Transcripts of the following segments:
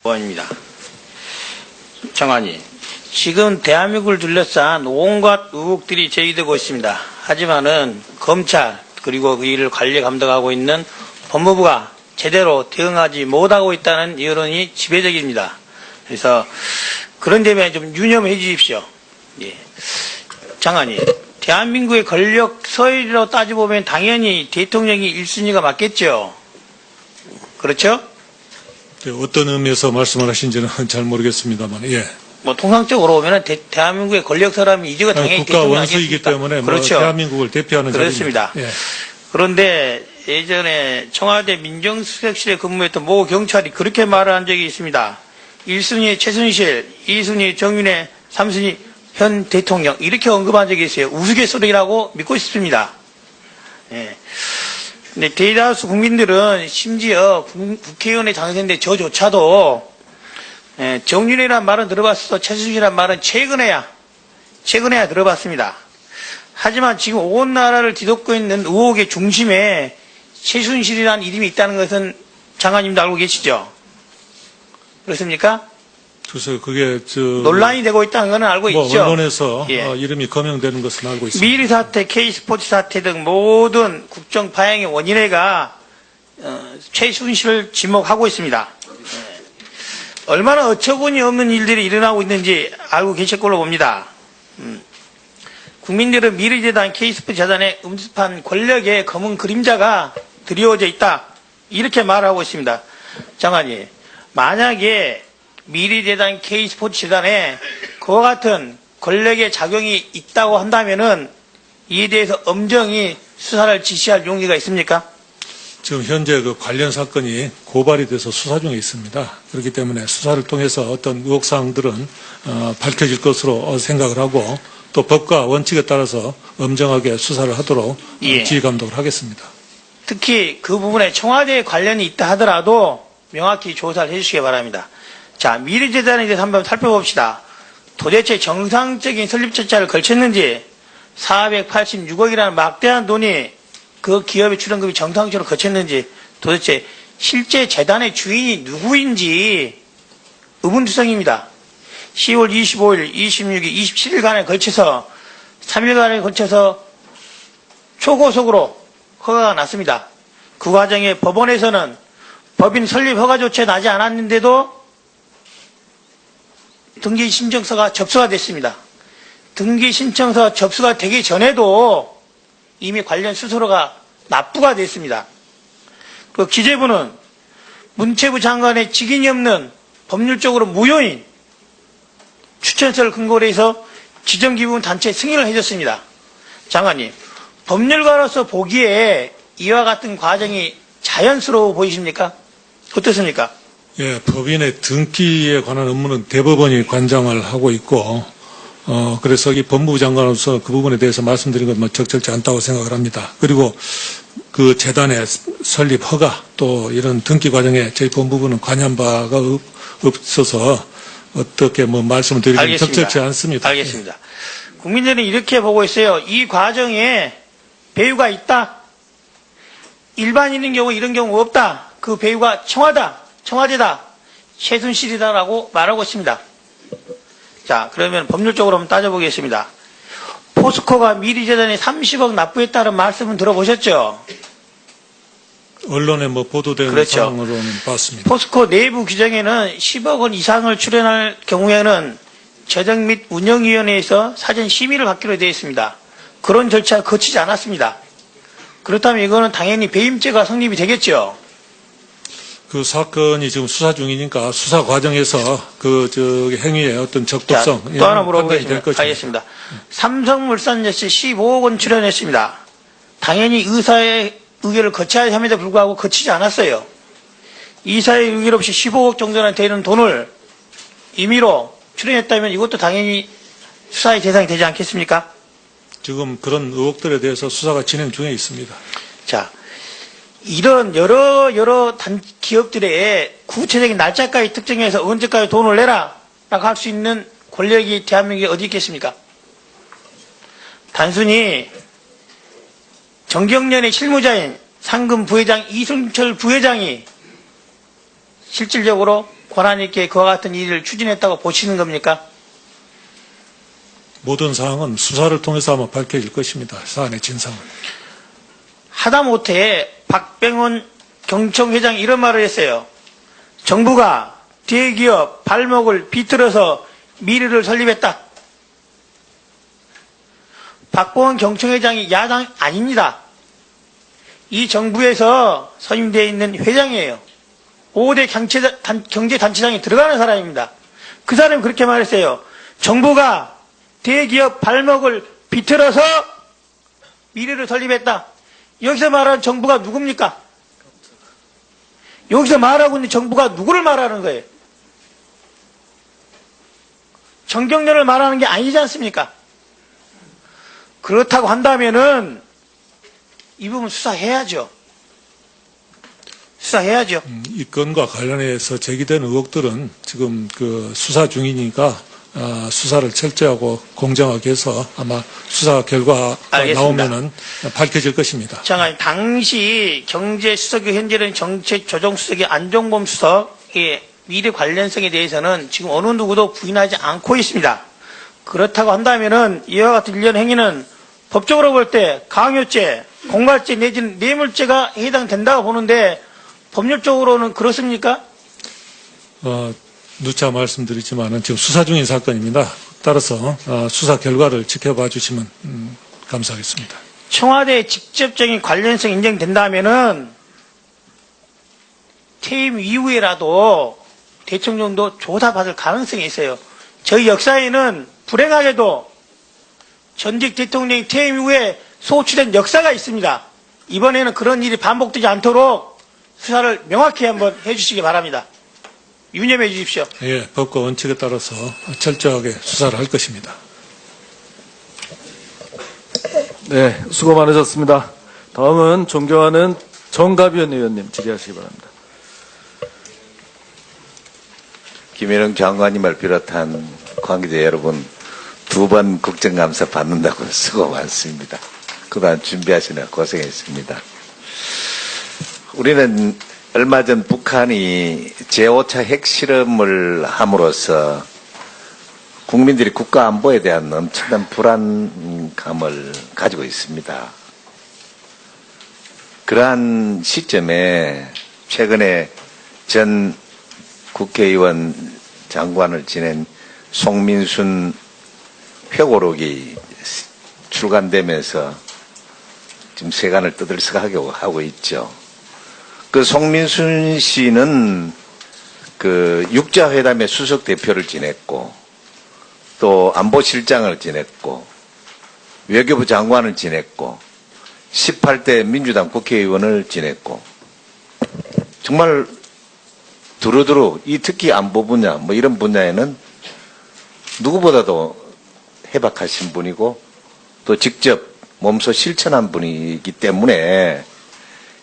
의원입니다. 장관님, 지금 대한민국을 둘러싼 온갖 의혹들이 제기되고 있습니다. 하지만은 검찰 그리고 그 일을 관리 감독하고 있는 법무부가 제대로 대응하지 못하고 있다는 여론이 지배적입니다. 그래서 그런 점에 좀 유념해 주십시오. 예. 장관님, 대한민국의 권력 서열로 따져보면 당연히 대통령이 1순위가 맞겠죠. 그렇죠? 네, 어떤 의미에서 말씀을 하신지는 잘 모르겠습니다만, 예. 뭐 통상적으로 보면 대한민국의 권력 사람이 이제가 당연히 국가 대통령이 원수이기 아니겠습니까? 때문에 그렇죠. 뭐 대한민국을 대표하는 그렇습니다. 자리입니다. 예. 그런데 예전에 청와대 민정수석실에 근무했던 모 경찰이 그렇게 말을 한 적이 있습니다. 1순위 최순실, 2순위 정윤회, 3순위 현 대통령 이렇게 언급한 적이 있어요. 우스갯소리라고 믿고 싶습니다. 예. 근데 대다수 국민들은 심지어 국회의원에 당선된 저조차도 정윤회란 말은 들어봤어도 최순실이란 말은 최근에야 들어봤습니다. 하지만 지금 온 나라를 뒤덮고 있는 의혹의 중심에 최순실이라는 이름이 있다는 것은 장관님도 알고 계시죠? 그렇습니까? 글쎄요, 그게 논란이 되고 있다는 것은 알고 뭐 있죠. 언론에서 예. 이름이 거명되는 것은 알고 있습니다. 미리 사태, K스포츠 사태 등 모든 국정 파행의 원인회가 최순실을 지목하고 있습니다. 얼마나 어처구니 없는 일들이 일어나고 있는지 알고 계실 걸로 봅니다. 국민들은 미래재단, K스포츠 재단에 음습한 권력의 검은 그림자가 드리워져 있다. 이렇게 말하고 있습니다. 장관님, 만약에 미래재단, K스포츠 재단에 그와 같은 권력의 작용이 있다고 한다면은 이에 대해서 엄정히 수사를 지시할 용의가 있습니까? 지금 현재 그 관련 사건이 고발이 돼서 수사 중에 있습니다. 그렇기 때문에 수사를 통해서 어떤 의혹사항들은 밝혀질 것으로 생각을 하고 또 법과 원칙에 따라서 엄정하게 수사를 하도록 예. 지휘 감독을 하겠습니다. 특히 그 부분에 청와대에 관련이 있다 하더라도 명확히 조사를 해주시기 바랍니다. 자, 미래재단에 대해서 한번 살펴봅시다. 도대체 정상적인 설립 절차를 거쳤는지 486억이라는 막대한 돈이 그 기업의 출연금이 정상적으로 거쳤는지 도대체 실제 재단의 주인이 누구인지 의문투성입니다. 10월 25일, 26일, 27일간에 걸쳐서 3일간에 걸쳐서 초고속으로 허가가 났습니다. 그 과정에 법원에서는 법인 설립 허가조차 나지 않았는데도 등기 신청서가 접수가 됐습니다. 등기 신청서 접수가 되기 전에도 이미 관련 수수료가 납부가 됐습니다. 그 기재부는 문체부 장관의 직인이 없는 법률적으로 무효인 추천서를 근거로 해서 지정기부문 단체 승인을 해줬습니다. 장관님, 법률가로서 보기에 이와 같은 과정이 자연스러워 보이십니까? 어떻습니까? 예, 법인의 등기에 관한 업무는 대법원이 관장을 하고 있고, 그래서 이 법무부 장관으로서 그 부분에 대해서 말씀드린 건 뭐 적절치 않다고 생각을 합니다. 그리고 그 재단의 설립 허가 또 이런 등기 과정에 저희 법무부는 관여한 바가 없어서 어떻게 뭐 말씀을 드리기는 적절치 않습니다. 알겠습니다. 국민들은 이렇게 보고 있어요. 이 과정에 배후가 있다. 일반인인 경우 이런 경우 없다. 그 배후가 청와대다, 최순실이다라고 말하고 있습니다. 자, 그러면 법률적으로 한번 따져보겠습니다. 포스코가 미리재단에 30억 납부했다는 말씀은 들어보셨죠? 언론에 뭐 보도된 그렇죠. 사항으로는 봤습니다. 포스코 내부 규정에는 10억 원 이상을 출연할 경우에는 재정 및 운영위원회에서 사전 심의를 받기로 되어 있습니다. 그런 절차가 거치지 않았습니다. 그렇다면 이거는 당연히 배임죄가 성립이 되겠죠. 그 사건이 지금 수사 중이니까 수사 과정에서 행위의 어떤 적법성 자, 또 하나 판단이 될 물어보겠습니다. 것입니다. 알겠습니다. 삼성물산 역시 15억 원 출연했습니다. 당연히 의사의 의결을 거쳐야 함에도 불구하고 거치지 않았어요. 이사의 의결 없이 15억 정도나 되는 돈을 임의로 출연했다면 이것도 당연히 수사의 대상이 되지 않겠습니까? 지금 그런 의혹들에 대해서 수사가 진행 중에 있습니다. 자, 이런 여러 기업들의 구체적인 날짜까지 특정해서 언제까지 돈을 내라 라고 할 수 있는 권력이 대한민국에 어디 있겠습니까? 단순히 정경련의 실무자인 상금 부회장 이승철 부회장이 실질적으로 권한 있게 그와 같은 일을 추진했다고 보시는 겁니까? 모든 사항은 수사를 통해서 아마 밝혀질 것입니다. 사안의 진상은. 하다못해 박병원 경청 회장이 이런 말을 했어요. 정부가 대기업 발목을 비틀어서 미르를 설립했다. 박병원 경청 회장이 야당 아닙니다. 이 정부에서 선임되어 있는 회장이에요. 5대 경제단체장이 들어가는 사람입니다. 그 사람이 그렇게 말했어요. 정부가 대기업 발목을 비틀어서 미래를 설립했다. 여기서 말하는 정부가 누굽니까? 여기서 말하고 있는 정부가 누구를 말하는 거예요? 정경련을 말하는 게 아니지 않습니까? 그렇다고 한다면은 이 부분 수사해야죠. 수사해야죠. 이 건과 관련해서 제기된 의혹들은 지금 그 수사 중이니까 수사를 철저하고 공정하게 해서 아마 수사 결과가 알겠습니다. 나오면은 밝혀질 것입니다. 장관님, 당시 경제수석이 현재는 정책조정수석이 안종범 수석의 미래 관련성에 대해서는 지금 어느 누구도 부인하지 않고 있습니다. 그렇다고 한다면은 이와 같은 일련 행위는 법적으로 볼 때 강요죄, 공갈죄 내지는 뇌물죄가 해당된다고 보는데 법률적으로는 그렇습니까? 누차 말씀드리지만은 지금 수사 중인 사건입니다. 따라서 수사 결과를 지켜봐 주시면 감사하겠습니다. 청와대의 직접적인 관련성이 인정된다면은 퇴임 이후에라도 대통령도 조사받을 가능성이 있어요. 저희 역사에는 불행하게도 전직 대통령이 퇴임 이후에 소추된 역사가 있습니다. 이번에는 그런 일이 반복되지 않도록 수사를 명확히 한번 해주시기 바랍니다. 유념해 주십시오. 예, 법과 원칙에 따라서 철저하게 수사를 할 것입니다. 네, 수고 많으셨습니다. 다음은 존경하는 정가비원 의원님 질의하시기 바랍니다. 김현웅 장관님을 비롯한 관계자 여러분, 2번 국정감사 받는다고 수고 많습니다. 그동안 준비하시느라 고생했습니다. 우리는 얼마 전 북한이 제5차 핵실험을 함으로써 국민들이 국가 안보에 대한 엄청난 불안감을 가지고 있습니다. 그러한 시점에 최근에 전 국회의원 장관을 지낸 송민순 회고록이 출간되면서 지금 세간을 떠들썩하게 하고 있죠. 그 송민순 씨는 그 육자회담의 수석 대표를 지냈고 또 안보실장을 지냈고 외교부 장관을 지냈고 18대 민주당 국회의원을 지냈고 정말 두루두루 이 특히 안보 분야 뭐 이런 분야에는 누구보다도 해박하신 분이고 또 직접 몸소 실천한 분이기 때문에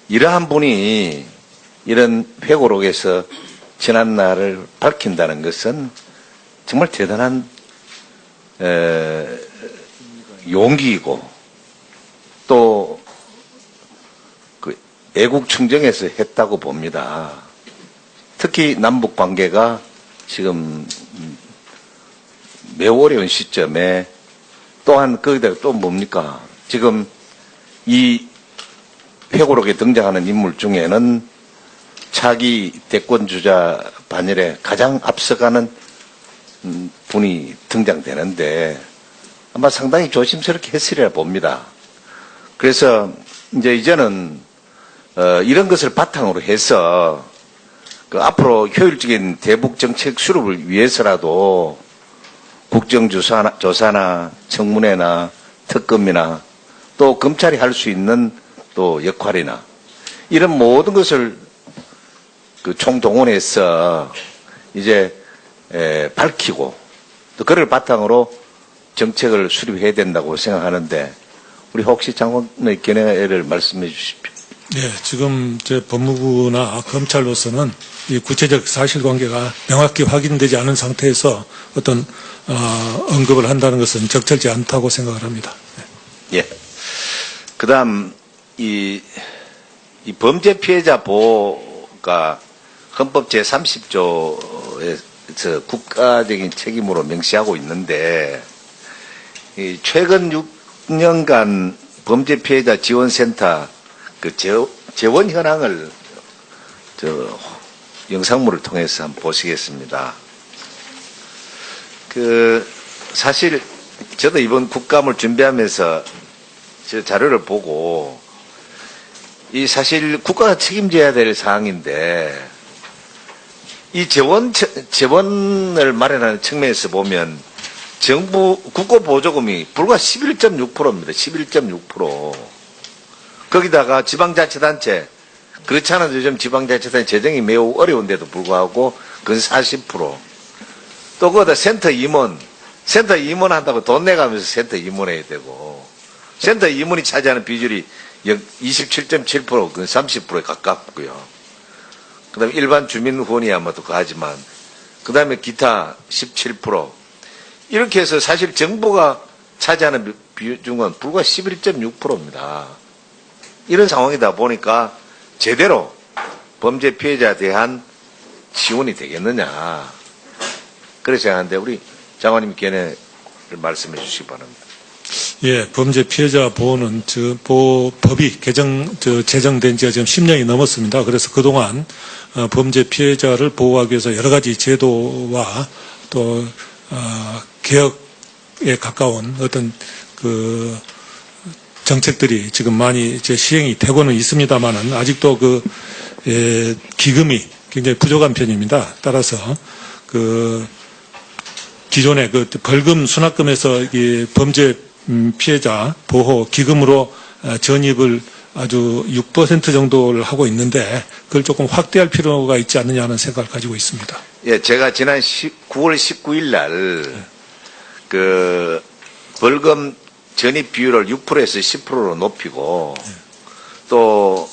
이러한 분이 이런 회고록에서 지난 날을 밝힌다는 것은 정말 대단한 용기이고 또 그 애국 충정에서 했다고 봅니다. 특히 남북 관계가 지금 매우 어려운 시점에 또한 거기다가 또 뭡니까? 지금 이 회고록에 등장하는 인물 중에는 차기 대권주자 반열에 가장 앞서가는 분이 등장되는데 아마 상당히 조심스럽게 했으리라 봅니다. 그래서 이제는 이런 것을 바탕으로 해서 그 앞으로 효율적인 대북 정책 수립을 위해서라도 국정조사나 청문회나 특검이나 또 검찰이 할 수 있는 또 역할이나 이런 모든 것을 그 총동원해서 이제 밝히고 또 그를 바탕으로 정책을 수립해야 된다고 생각하는데 우리 혹시 장관의 견해를 말씀해 주십시오. 예, 지금 제 법무부나 검찰로서는 이 구체적 사실관계가 명확히 확인되지 않은 상태에서 어떤 언급을 한다는 것은 적절치 않다고 생각을 합니다. 예. 그다음 이 범죄 피해자 보호가 헌법 제30조 저 국가적인 책임으로 명시하고 있는데 이 최근 6년간 범죄 피해자 지원센터 그 재원 현황을 저 영상물을 통해서 한번 보시겠습니다. 그 사실 저도 이번 국감을 준비하면서 저 자료를 보고 이 사실 국가가 책임져야 될 사항인데 이 재원을 마련하는 측면에서 보면 정부 국고 보조금이 불과 11.6%입니다. 11.6%. 거기다가 지방자치단체 그렇지 않아도 요즘 지방자치단체 재정이 매우 어려운데도 불구하고 그건 40%. 또 거기다 센터 임원 한다고 돈 내가면서 센터 임원해야 되고 센터 임원이 차지하는 비율이 27.7% 그건 30%에 가깝고요. 그 다음에 일반 주민 후원이야 뭐 또 하지만 그 다음에 기타 17% 이렇게 해서 사실 정부가 차지하는 비중은 불과 11.6%입니다. 이런 상황이다 보니까 제대로 범죄 피해자에 대한 지원이 되겠느냐. 그래서 생각하는데 우리 장관님 견해를 말씀해 주시기 바랍니다. 예, 범죄 피해자 보호는 법이 제정된 지가 지금 10년이 넘었습니다. 그래서 그동안 범죄 피해자를 보호하기 위해서 여러 가지 제도와 또 개혁에 가까운 어떤 그 정책들이 지금 많이 이제 시행이 되고는 있습니다만은 아직도 기금이 굉장히 부족한 편입니다. 따라서 기존의 벌금 수납금에서 이 범죄 피해자 보호 기금으로 전입을 아주 6% 정도를 하고 있는데 그걸 조금 확대할 필요가 있지 않느냐 하는 생각을 가지고 있습니다. 예, 제가 지난 9월 19일 날 벌금 전입 비율을 6%에서 10%로 높이고 또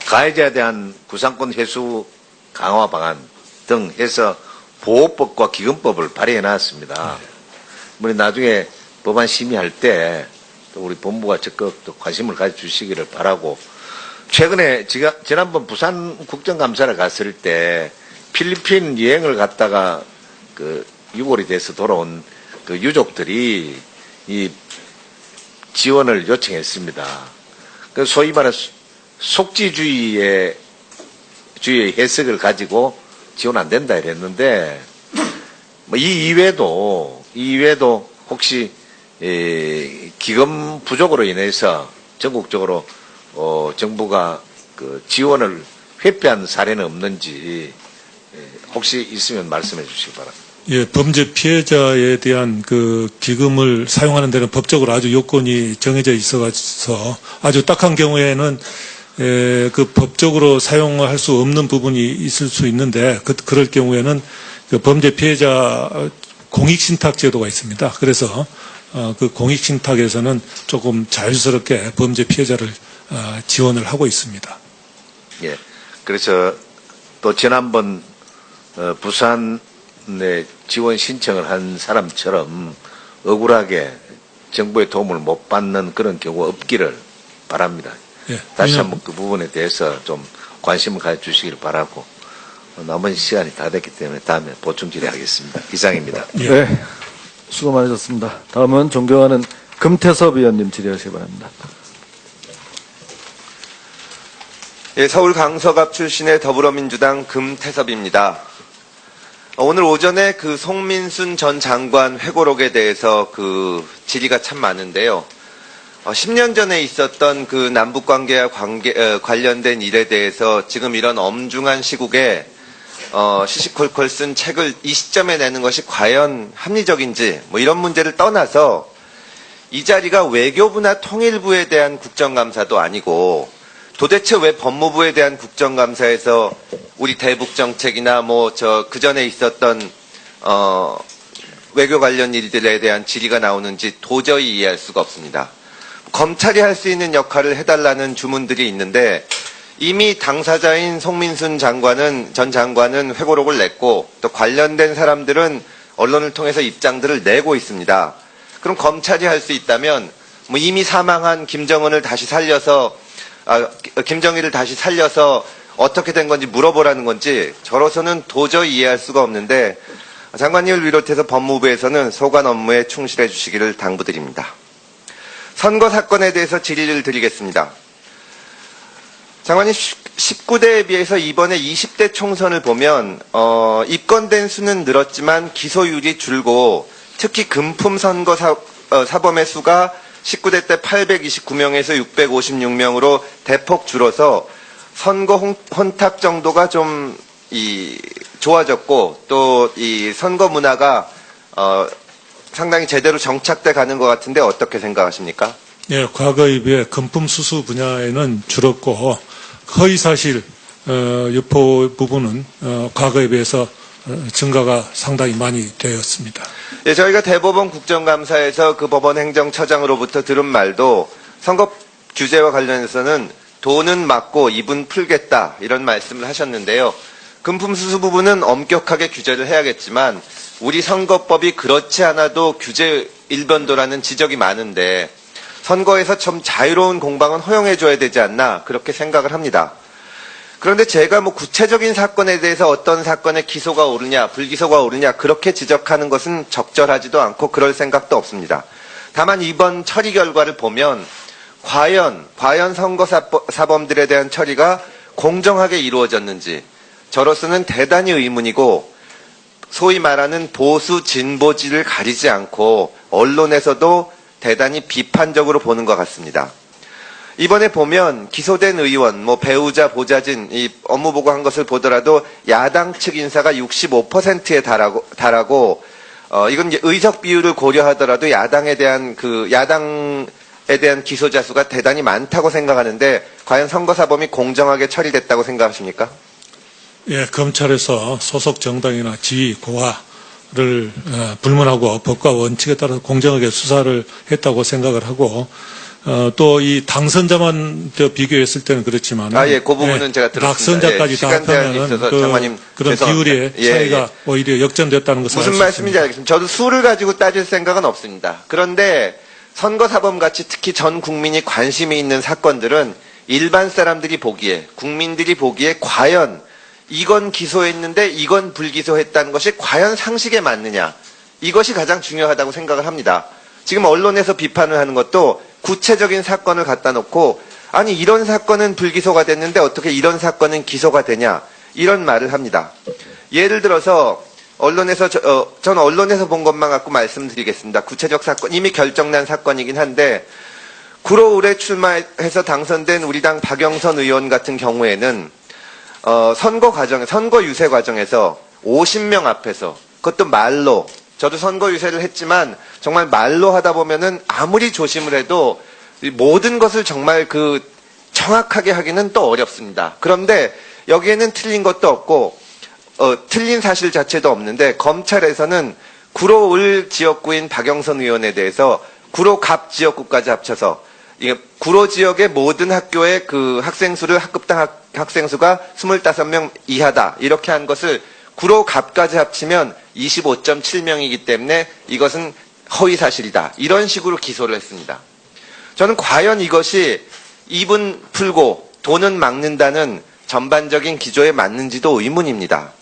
가해자에 대한 구상권 회수 강화 방안 등 해서 보호법과 기금법을 발의해 놨습니다. 우리 나중에 법안 심의할 때 또 우리 본부가 적극 또 관심을 가져주시기를 바라고 최근에 제가 지난번 부산 국정감사를 갔을 때 필리핀 여행을 갔다가 유골이 돼서 돌아온 그 유족들이 이 지원을 요청했습니다. 그 소위 말해서 속지주의의 해석을 가지고 지원 안 된다 이랬는데 뭐 이 이외에도 혹시 기금 부족으로 인해서 전국적으로 정부가 지원을 회피한 사례는 없는지 혹시 있으면 말씀해 주시기 바랍니다. 예, 범죄 피해자에 대한 기금을 사용하는 데는 법적으로 아주 요건이 정해져 있어서 아주 딱한 경우에는 법적으로 사용할 수 없는 부분이 있을 수 있는데 그럴 경우에는 범죄 피해자 공익신탁 제도가 있습니다. 그래서 공익신탁에서는 조금 자유스럽게 범죄 피해자를 지원을 하고 있습니다. 예. 그래서 또 지난번 부산에 지원 신청을 한 사람처럼 억울하게 정부의 도움을 못 받는 그런 경우가 없기를 바랍니다. 예, 다시 한번 그 부분에 대해서 좀 관심을 가져주시길 바라고 나머지 시간이 다 됐기 때문에 다음에 보충 질의하겠습니다. 이상입니다. 예. 네, 수고 많으셨습니다. 다음은 존경하는 금태섭 의원님 질의하시기 바랍니다. 예, 서울 강서갑 출신의 더불어민주당 금태섭입니다. 오늘 오전에 송민순 전 장관 회고록에 대해서 질의가 참 많은데요. 10년 전에 있었던 남북 관계와 관련된 일에 대해서 지금 이런 엄중한 시국에 시시콜콜 쓴 책을 이 시점에 내는 것이 과연 합리적인지 뭐 이런 문제를 떠나서 이 자리가 외교부나 통일부에 대한 국정감사도 아니고 도대체 왜 법무부에 대한 국정감사에서 우리 대북 정책이나 그 전에 있었던 외교 관련 일들에 대한 질의가 나오는지 도저히 이해할 수가 없습니다. 검찰이 할 수 있는 역할을 해달라는 주문들이 있는데 이미 당사자인 송민순 전 장관은 회고록을 냈고 또 관련된 사람들은 언론을 통해서 입장들을 내고 있습니다. 그럼 검찰이 할 수 있다면 이미 사망한 김정일을 다시 살려서 어떻게 된 건지 물어보라는 건지 저로서는 도저히 이해할 수가 없는데 장관님을 비롯해서 법무부에서는 소관 업무에 충실해 주시기를 당부드립니다. 선거 사건에 대해서 질의를 드리겠습니다. 장관님 19대에 비해서 이번에 20대 총선을 보면 입건된 수는 늘었지만 기소율이 줄고 특히 금품 선거 사범의 수가 19대 때 829명에서 656명으로 대폭 줄어서 선거 혼탁 정도가 좀 좋아졌고 또 이 선거 문화가 상당히 제대로 정착돼 가는 것 같은데 어떻게 생각하십니까? 예, 과거에 비해 금품 수수 분야에는 줄었고 허위사실 유포 부분은 과거에 비해서 증가가 상당히 많이 되었습니다. 예, 저희가 대법원 국정감사에서 그 법원 행정처장으로부터 들은 말도 선거 규제와 관련해서는 돈은 맞고 입은 풀겠다 이런 말씀을 하셨는데요. 금품 수수 부분은 엄격하게 규제를 해야겠지만 우리 선거법이 그렇지 않아도 규제 일변도라는 지적이 많은데 선거에서 좀 자유로운 공방은 허용해줘야 되지 않나 그렇게 생각을 합니다. 그런데 제가 뭐 구체적인 사건에 대해서 어떤 사건에 기소가 오르냐 불기소가 오르냐 그렇게 지적하는 것은 적절하지도 않고 그럴 생각도 없습니다. 다만 이번 처리 결과를 보면 과연 선거 사범들에 대한 처리가 공정하게 이루어졌는지 저로서는 대단히 의문이고 소위 말하는 보수 진보지를 가리지 않고 언론에서도 대단히 비판적으로 보는 것 같습니다. 이번에 보면 기소된 의원, 배우자, 보좌진, 이 업무 보고한 것을 보더라도 야당 측 인사가 65%에 달하고 이건 이제 의석 비율을 고려하더라도 야당에 대한 기소자 수가 대단히 많다고 생각하는데 과연 선거사범이 공정하게 처리됐다고 생각하십니까? 예, 검찰에서 소속 정당이나 지위, 고하를 불문하고 법과 원칙에 따라서 공정하게 수사를 했다고 생각을 하고 또 이 당선자만 비교했을 때는 그렇지만 그 부분은 제가 들었습니다. 낙선자까지 다 합하면 그런 비율의 차이가 오히려 역전됐다는 것을 무슨 말씀인지 알겠습니다. 저도 수를 가지고 따질 생각은 없습니다. 그런데 선거사범같이 특히 전 국민이 관심이 있는 사건들은 일반 사람들이 보기에 국민들이 보기에 과연 이건 기소했는데 이건 불기소했다는 것이 과연 상식에 맞느냐 이것이 가장 중요하다고 생각을 합니다. 지금 언론에서 비판을 하는 것도 구체적인 사건을 갖다 놓고 아니 이런 사건은 불기소가 됐는데 어떻게 이런 사건은 기소가 되냐 이런 말을 합니다. 예를 들어서 전 언론에서 본 것만 갖고 말씀드리겠습니다. 구체적 사건 이미 결정난 사건이긴 한데 구로울에 출마해서 당선된 우리 당 박영선 의원 같은 경우에는 선거 유세 과정에서 50명 앞에서 그것도 말로 저도 선거 유세를 했지만 정말 말로 하다 보면은 아무리 조심을 해도 모든 것을 정말 정확하게 하기는 또 어렵습니다. 그런데 여기에는 틀린 것도 없고 틀린 사실 자체도 없는데 검찰에서는 구로울 지역구인 박영선 의원에 대해서 구로갑 지역구까지 합쳐서 구로 지역의 모든 학교의 학생 수를 학급당 학생 수가 25명 이하다 이렇게 한 것을 구로갑까지 합치면 25.7명이기 때문에 이것은 허위 사실이다 이런 식으로 기소를 했습니다. 저는 과연 이것이 입은 풀고 돈은 막는다는 전반적인 기조에 맞는지도 의문입니다.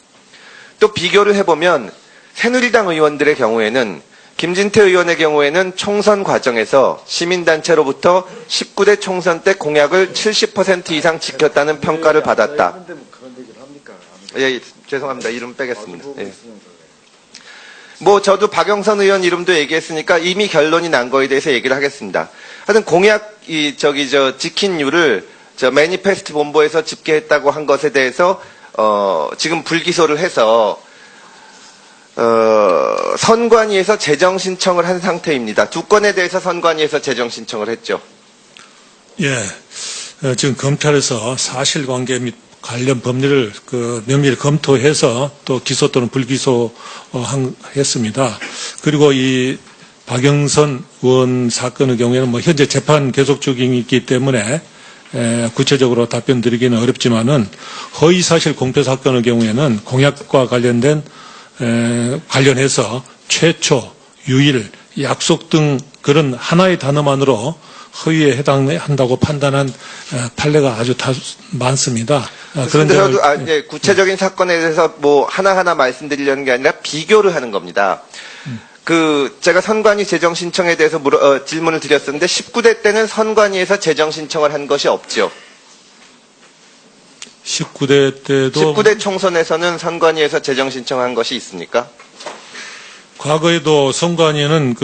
또 비교를 해보면 새누리당 의원들의 경우에는 김진태 의원의 경우에는 총선 과정에서 시민단체로부터 19대 총선 때 공약을 70% 이상 지켰다는 평가를 받았다. 예, 죄송합니다. 이름 빼겠습니다. 예. 저도 박영선 의원 이름도 얘기했으니까 이미 결론이 난 거에 대해서 얘기를 하겠습니다. 하여튼 공약, 지킨율을 매니페스트 본부에서 집계했다고 한 것에 대해서, 지금 불기소를 해서, 선관위에서 재정 신청을 한 상태입니다. 두 건에 대해서 선관위에서 재정 신청을 했죠. 예, 지금 검찰에서 사실관계 및 관련 법리를 면밀히 검토해서 또 기소 또는 불기소 했습니다. 그리고 이 박영선 의원 사건의 경우에는 현재 재판 계속 중이기 때문에 구체적으로 답변 드리기는 어렵지만은 허위사실 공표 사건의 경우에는 공약과 관련해서 최초, 유일, 약속 등 그런 하나의 단어만으로 허위에 해당한다고 판단한 판례가 아주 많습니다. 그런 점을 그런데도 구체적인 사건에 대해서 뭐 하나하나 말씀드리려는 게 아니라 비교를 하는 겁니다. 제가 선관위 재정 신청에 대해서 질문을 드렸었는데 19대 때는 선관위에서 재정 신청을 한 것이 없죠. 19대 때도 19대 총선에서는 선관위에서 재정 신청한 것이 있습니까? 과거에도 선관위는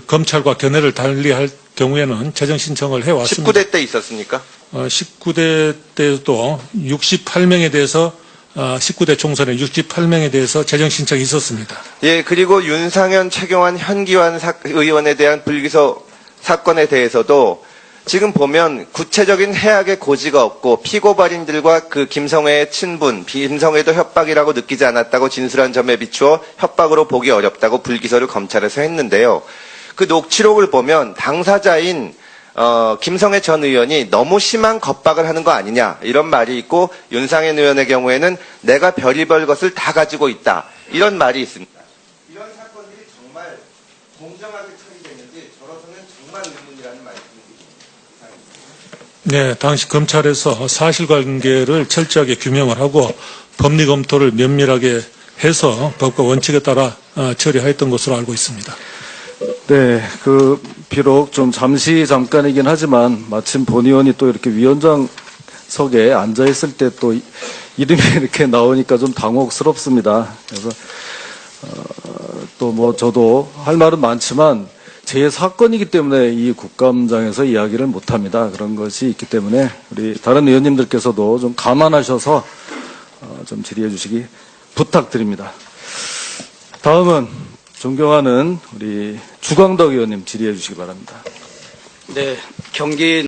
검찰과 견해를 달리할 경우에는 재정 신청을 해왔습니다. 19대 때 있었습니까? 19대 때도 68명에 대해서 19대 총선에 68명에 대해서 재정 신청이 있었습니다. 예, 그리고 윤상현, 최경환, 현기환 의원에 대한 불기소 사건에 대해서도 지금 보면 구체적인 해악의 고지가 없고 피고발인들과 김성회의 친분, 김성회도 협박이라고 느끼지 않았다고 진술한 점에 비추어 협박으로 보기 어렵다고 불기소를 검찰에서 했는데요. 그 녹취록을 보면 당사자인 김성회 전 의원이 너무 심한 겁박을 하는 거 아니냐 이런 말이 있고 윤상현 의원의 경우에는 내가 별의별 것을 다 가지고 있다 이런 말이 있습니다. 이런 사건들이 정말 공정하게 처리됐는지 저로서는 정말 의문이라는 말씀입니다. 네, 당시 검찰에서 사실관계를 철저하게 규명을 하고 법리 검토를 면밀하게 해서 법과 원칙에 따라 처리하였던 것으로 알고 있습니다. 네, 비록 좀 잠깐이긴 하지만 마침 본 의원이 또 이렇게 위원장석에 앉아있을 때 또 이름이 이렇게 나오니까 좀 당혹스럽습니다. 그래서, 저도 할 말은 많지만 제 사건이기 때문에 이 국감장에서 이야기를 못합니다. 그런 것이 있기 때문에 우리 다른 의원님들께서도 좀 감안하셔서 좀 질의해 주시기 부탁드립니다. 다음은 존경하는 우리 주광덕 의원님 질의해 주시기 바랍니다. 네, 경기